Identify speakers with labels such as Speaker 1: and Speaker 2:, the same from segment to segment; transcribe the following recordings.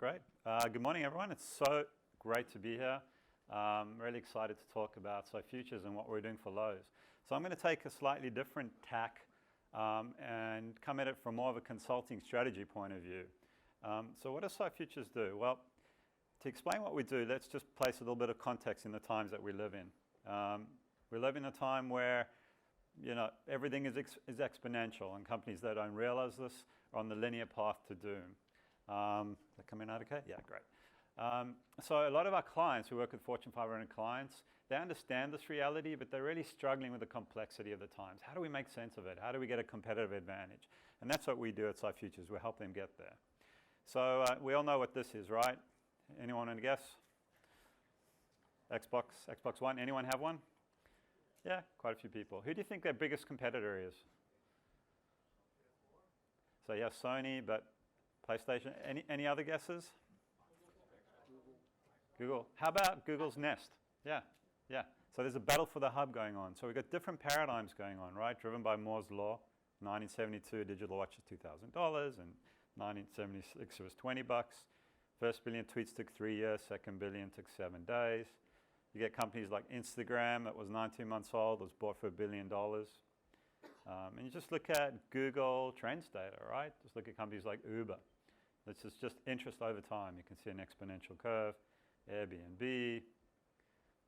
Speaker 1: Great. Good morning, everyone. It's so great to be here. I'm really excited to talk about SciFutures and what we're doing for Lowe's. So I'm going to take a slightly different tack and come at it from more of a consulting strategy point of view. So what does SciFutures do? Well, to explain what we do, let's just place a little bit of context in the times that we live in. We live in a time where everything is exponential, and companies that don't realize this are on the linear path to doom. They're coming out okay? Yeah, great. So a lot of our clients, we work with Fortune 500 clients, they understand this reality, but they're really struggling with the complexity of the times. How do we make sense of it? How do we get a competitive advantage? And that's what we do at SciFutures. We help them get there. So we all know what this is, right? Anyone want to guess? Xbox One. Anyone have one? Yeah, quite a few people. Who do you think their biggest competitor is? So yeah, Sony, but PlayStation. Any other guesses? Google. How about Google's Nest? Yeah. So there's a battle for the hub going on. So we've got different paradigms going on, right? Driven by Moore's law. 1972, digital watch is $2,000, and 1976 it was $20. First billion tweets took 3 years. Second billion took 7 days. You get companies like Instagram that was 19 months old, was bought for $1 billion. And you just look at Google Trends data, right? Just look at companies like Uber. This is just interest over time. You can see an exponential curve. Airbnb,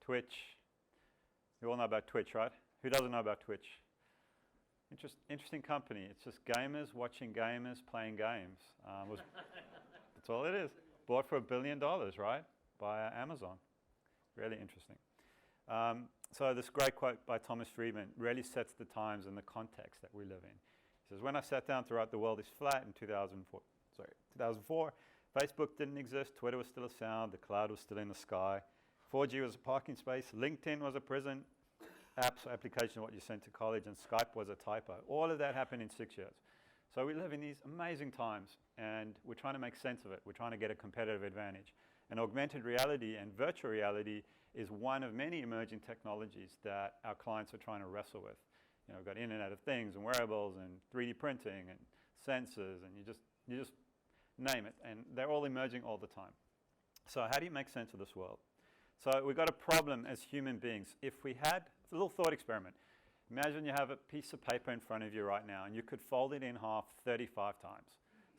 Speaker 1: Twitch. You all know about Twitch, right? Who doesn't know about Twitch? Interesting company. It's just gamers watching gamers playing games. That's all it is. Bought for $1 billion, right? By Amazon. Really interesting. So this great quote by Thomas Friedman really sets the times and the context that we live in. He says, when I sat down to write The World is Flat in 2004, Facebook didn't exist, Twitter was still a sound, the cloud was still in the sky, 4G was a parking space, LinkedIn was a prison, application what you sent to college, and Skype was a typo. All of that happened in 6 years. So we live in these amazing times, and we're trying to make sense of it. We're trying to get a competitive advantage. And augmented reality and virtual reality is one of many emerging technologies that our clients are trying to wrestle with. We've got Internet of Things and wearables and 3D printing and sensors, and you just name it, and they're all emerging all the time. So how do you make sense of this world? So we've got a problem as human beings. If we had a little thought experiment, imagine you have a piece of paper in front of you right now, and you could fold it in half 35 times.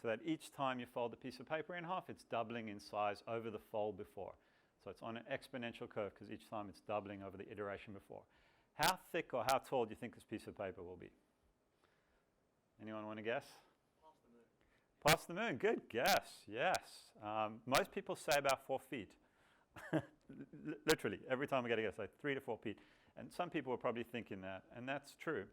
Speaker 1: So that each time you fold the piece of paper in half, it's doubling in size over the fold before. So it's on an exponential curve because each time it's doubling over the iteration before. How thick or how tall do you think this piece of paper will be? Anyone want to guess? Past the moon, good guess, yes. Most people say about 4 feet. Literally, every time we get a guess, like 3 to 4 feet. And some people are probably thinking that, and that's true.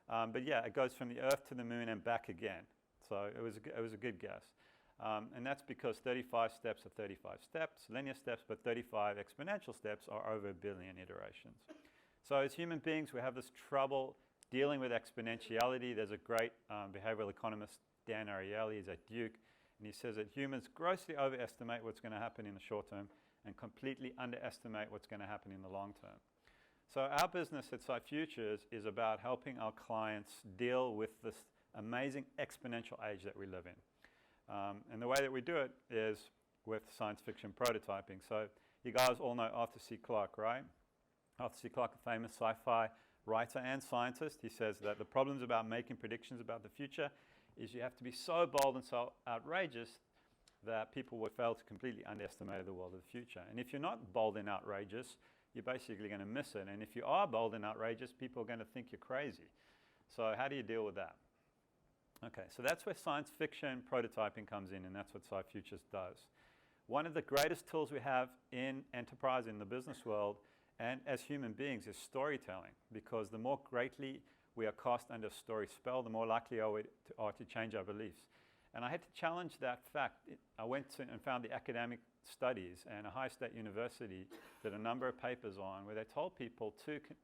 Speaker 1: But yeah, it goes from the Earth to the moon and back again. So it was a good guess. And that's because 35 steps are 35 steps, linear steps, but 35 exponential steps are over 1 billion iterations. So as human beings, we have this trouble dealing with exponentiality. There's a great behavioral economist, Dan Ariely, is at Duke, and he says that humans grossly overestimate what's going to happen in the short term and completely underestimate what's going to happen in the long term. So our business at SciFutures is about helping our clients deal with this amazing exponential age that we live in. And the way that we do it is with science fiction prototyping. So you guys all know Arthur C. Clarke, right? Arthur C. Clarke, a famous sci-fi writer and scientist. He says that the problems about making predictions about the future is you have to be so bold and so outrageous that people would fail to completely underestimate the world of the future. And if you're not bold and outrageous, you're basically going to miss it. And if you are bold and outrageous, people are going to think you're crazy. So how do you deal with that? Okay, so that's where science fiction prototyping comes in, and that's what SciFutures does. One of the greatest tools we have in enterprise, in the business world, and as human beings is storytelling, because the more greatly we are cast under a story spell, the more likely are we to change our beliefs. And I had to challenge that fact. I went to and found the academic studies, and Ohio State University did a number of papers on where they told people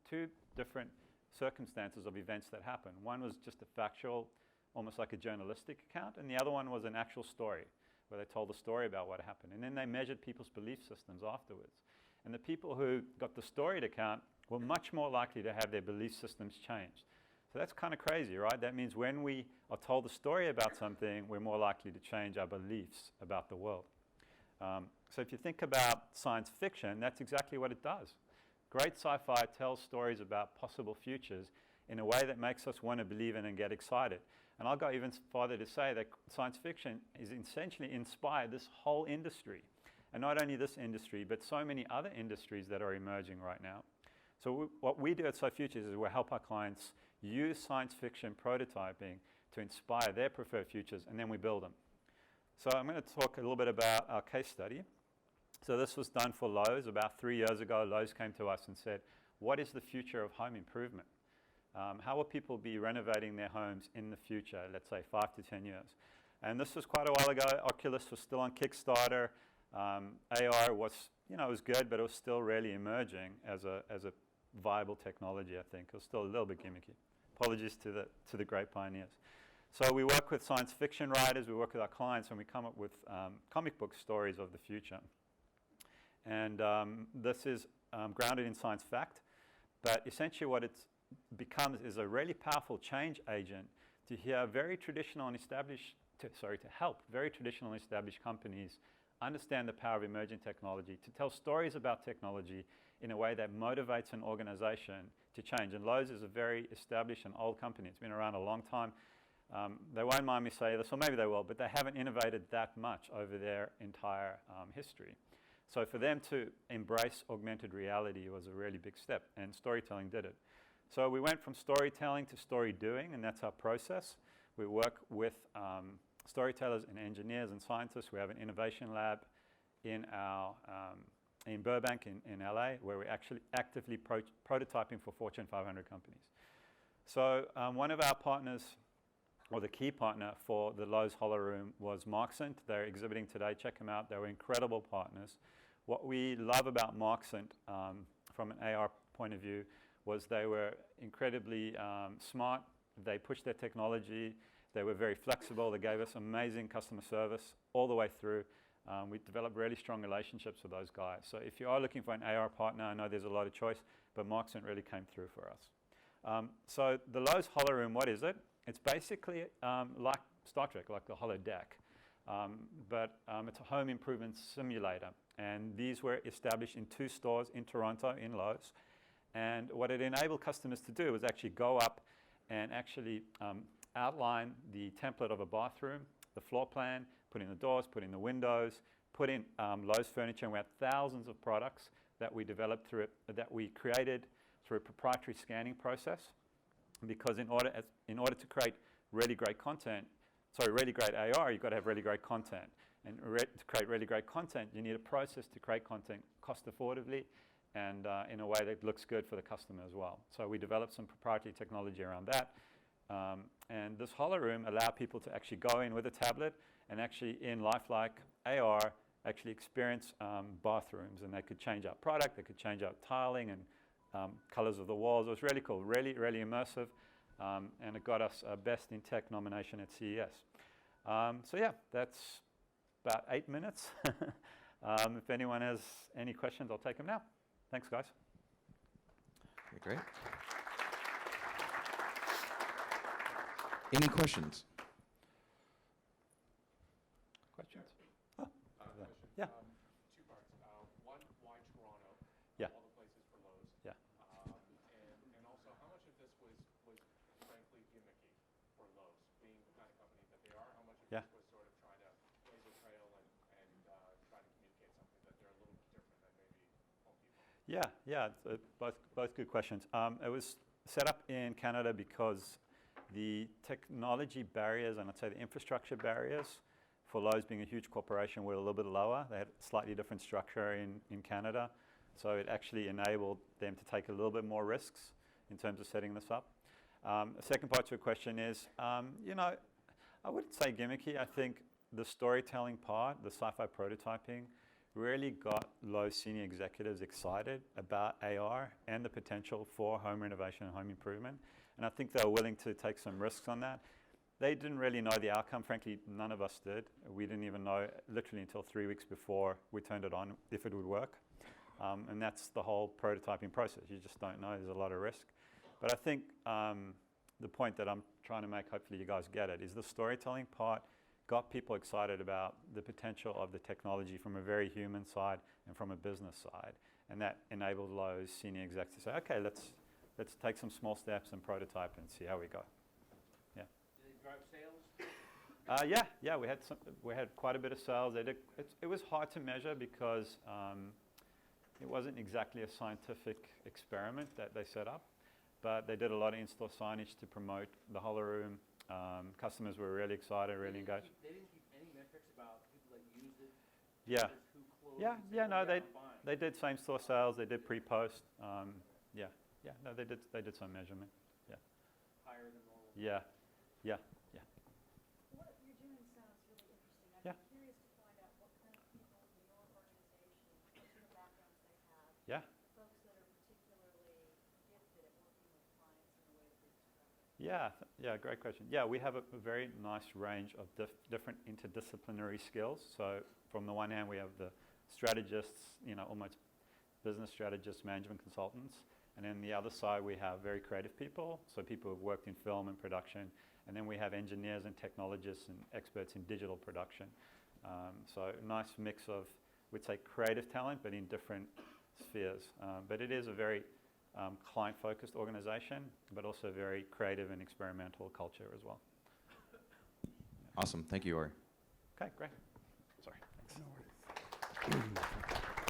Speaker 1: two different circumstances of events that happened. One was just a factual, almost like a journalistic account, and the other one was an actual story where they told a story about what happened. And then they measured people's belief systems afterwards. And the people who got the storied account were much more likely to have their belief systems changed. So that's kind of crazy, right? That means when we are told a story about something, we're more likely to change our beliefs about the world. So if you think about science fiction, that's exactly what it does. Great sci-fi tells stories about possible futures in a way that makes us want to believe in and get excited. And I'll go even farther to say that science fiction is essentially inspired this whole industry. And not only this industry, but so many other industries that are emerging right now. So what we do at SciFutures is we help our clients use science fiction prototyping to inspire their preferred futures, and then we build them. So I'm going to talk a little bit about our case study. So this was done for Lowe's. About 3 years ago, Lowe's came to us and said, what is the future of home improvement? How will people be renovating their homes in the future, let's say 5 to 10 years? And this was quite a while ago. Oculus was still on Kickstarter. AR was, it was good, but it was still really emerging as a viable technology, I think. It was still a little bit gimmicky. Apologies to the great pioneers. So we work with science fiction writers, we work with our clients, and we come up with comic book stories of the future. And this is grounded in science fact, but essentially what it becomes is a really powerful change agent to hear very traditional and established, to help very traditional and established companies understand the power of emerging technology, to tell stories about technology in a way that motivates an organization to change. And Lowe's is a very established and old company. It's been around a long time. They won't mind me saying this, or maybe they will, but they haven't innovated that much over their entire history. So for them to embrace augmented reality was a really big step, and storytelling did it. So we went from storytelling to story doing, and that's our process. We work with storytellers and engineers and scientists. We have an innovation lab in Burbank in LA, where we're actually actively prototyping for Fortune 500 companies. So one of our partners, or the key partner for the Lowe's Holoroom, was Marxent. They're exhibiting today. Check them out. They were incredible partners. What we love about Marxent from an AR point of view was they were incredibly smart. They pushed their technology. They were very flexible. They gave us amazing customer service all the way through. We developed really strong relationships with those guys. So if you are looking for an AR partner, I know there's a lot of choice, but Marxent really came through for us. So the Lowe's Holoroom, what is it? It's basically like Star Trek, like the holodeck, but it's a home improvement simulator. And these were established in 2 stores in Toronto, in Lowe's. And what it enabled customers to do was actually go up and actually outline the template of a bathroom, the floor plan, put in the doors, put in the windows, put in Lowe's furniture. And we had thousands of products that we developed through it, that we created through a proprietary scanning process. Because in order to create really great content, really great AR, you've got to have really great content. And to create really great content, you need a process to create content cost affordably and in a way that looks good for the customer as well. So we developed some proprietary technology around that. And this Holoroom allowed people to actually go in with a tablet and actually in lifelike AR actually experience bathrooms. And they could change out product, they could change out tiling and colors of the walls. It was really cool, really, really immersive. And it got us a Best in Tech nomination at CES. So yeah, that's about 8 minutes. If anyone has any questions, I'll take them now. Thanks, guys.
Speaker 2: Okay, great. Any questions?
Speaker 1: Questions?
Speaker 3: Question.
Speaker 1: Yeah.
Speaker 3: 2 parts. One, why Toronto?
Speaker 1: Yeah.
Speaker 3: All the places for Lowe's.
Speaker 1: Yeah.
Speaker 3: And also, how much of this was frankly gimmicky for Lowe's, being the kind of company that they are? How much of
Speaker 1: Yeah.
Speaker 3: this was sort of trying to blaze a trail and try to communicate something that they're a little bit different than maybe Home Depot?
Speaker 1: Yeah, both good questions. It was set up in Canada because the technology barriers, and I'd say the infrastructure barriers, for Lowe's being a huge corporation, were a little bit lower. They had a slightly different structure in Canada. So it actually enabled them to take a little bit more risks in terms of setting this up. The second part to your question is, I wouldn't say gimmicky. I think the storytelling part, the sci-fi prototyping, really got Lowe's senior executives excited about AR and the potential for home renovation and home improvement. And I think they were willing to take some risks on that. They didn't really know the outcome. Frankly, none of us did. We didn't even know literally until 3 weeks before we turned it on if it would work. And that's the whole prototyping process. You just don't know. There's a lot of risk. But I think the point that I'm trying to make, hopefully you guys get it, is the storytelling part got people excited about the potential of the technology from a very human side and from a business side. And that enabled Lowe's senior execs to say, okay, let's take some small steps and prototype and see how we go. Yeah.
Speaker 4: Did they drive sales?
Speaker 1: Yeah, we had quite a bit of sales. It was hard to measure because it wasn't exactly a scientific experiment that they set up, but they did a lot of in-store signage to promote the Holoroom. Customers were really excited, really engaged.
Speaker 4: They didn't keep any metrics about people that used it?
Speaker 1: Yeah.
Speaker 4: Who closed?
Speaker 1: No, they did same-store sales. They did pre-post. No, they did some measurement. Yeah.
Speaker 4: Higher than normal?
Speaker 1: Yeah.
Speaker 5: What you're doing sounds really interesting.
Speaker 1: Yeah.
Speaker 5: I'm curious to find out what kind of people in your organization, what sort of backgrounds they have.
Speaker 1: Yeah.
Speaker 5: The folks that are particularly gifted at working with clients in the way that we described.
Speaker 1: Yeah, great question. Yeah, we have a very nice range of different interdisciplinary skills. So from the one hand, we have the strategists, almost business strategists, management consultants. And then the other side, we have very creative people, so people who've worked in film and production. And then we have engineers and technologists and experts in digital production. So a nice mix of, we'd say, creative talent, but in different spheres. But it is a very client-focused organization, but also very creative and experimental culture as well.
Speaker 2: Awesome. Thank you, Ori.
Speaker 1: Okay, great. Sorry. Thanks.